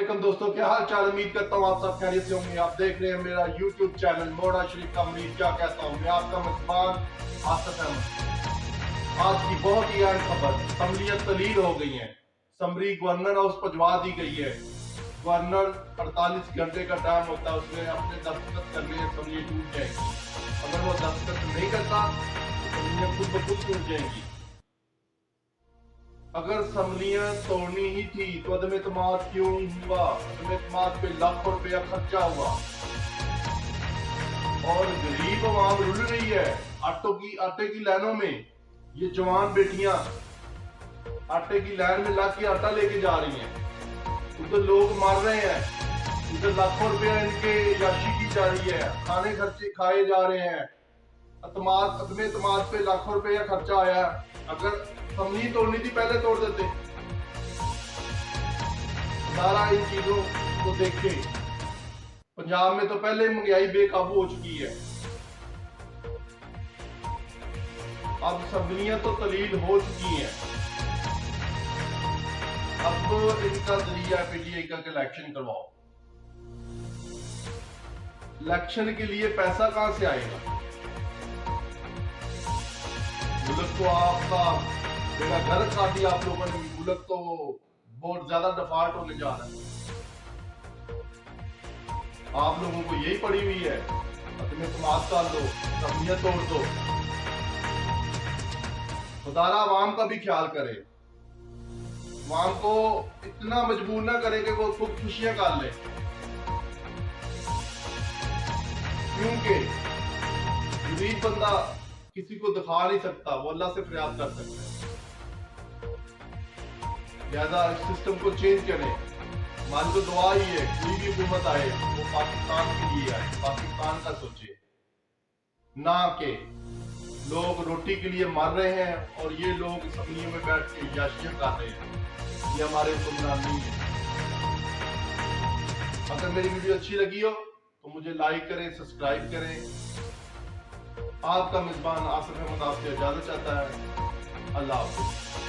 वालेकुम दोस्तों, क्या हाल चाल। उम्मीद करता हूँ आप सब खैरियत से होंगे। आप देख रहे हैं मेरा YouTube चैनल मोड़ा शरीफ का मरीज क्या कहता हूँ। मैं आपका मेजबान आसिफ अहमद। आज की बहुत ही अहम खबर, असम्बलियां तलील हो गई हैं। असम्बली गवर्नर हाउस पहुंचवा दी गई है। गवर्नर 48 घंटे का टाइम होता है, उसमें अपने दस्तखत करने असम्बली टूट जाएगी। अगर वो दस्तखत नहीं करता तो असम्बलियां खुद ब खुद टूट जाएंगी। अगर असम्बलियां तोड़नी ही थी तो अदम एतमाद क्यों हुआ? अदम एतमाद पे लाखों रुपया खर्चा हुआ और गरीब आवाम रुल रही है। आटे की लाइनों में ये जवान बेटियां आटे की लाइन में लाके आटा लेके जा रही हैं। उधर लोग मर रहे हैं, उधर लाखों रुपया इनके याशी की जा रही है, खाने खर्चे खाए जा रहे हैं। अदम एतमाद पे लाखों रुपया खर्चा आया। अगर असम्बली तोड़नी थी पहले तोड़ देते। सारा इन चीजों को देखें। पंजाब में तो पहले महंगाई बेकाबू हो चुकी है, अब असम्बलियां तो तलील हो चुकी हैं। अब इनका जरिया पीटीआई का इलेक्शन करवाओ। इलेक्शन के लिए पैसा कहां से आएगा? मुल्क तो आपका मेरा घर खा दिया आप लोगों ने। मुल्क तो बहुत ज्यादा डिफॉल्ट होने जा रहा है। आप लोगों को यही पड़ी हुई है, अदम एतमाद कर दो, असम्बलियां तोड़ दो। खुदारा आवाम का भी ख्याल करे, आवाम को इतना मजबूर ना करे कि वो खुद खुशियां कर ले, क्योंकि गरीब बंदा किसी को दिखा नहीं सकता, वो अल्लाह से फरियाद कर सकता है। लिहाजा इस सिस्टम को चेंज करें। हमारी तो दुआ ही है, कोई भी हुकूमत आए वो पाकिस्तान के लिए आए, पाकिस्तान का सोचे, ना कि लोग रोटी के लिए मर रहे हैं और ये लोग असम्बलियों में बैठ के याशियां कर रहे हैं। ये हमारे हुक्मरान नहीं है। अगर मेरी वीडियो अच्छी लगी हो तो मुझे लाइक करें, सब्सक्राइब करें। आपका मेजबान आसिफ अहमद आपसे इजाजत चाहता है। अल्लाह हाफिज।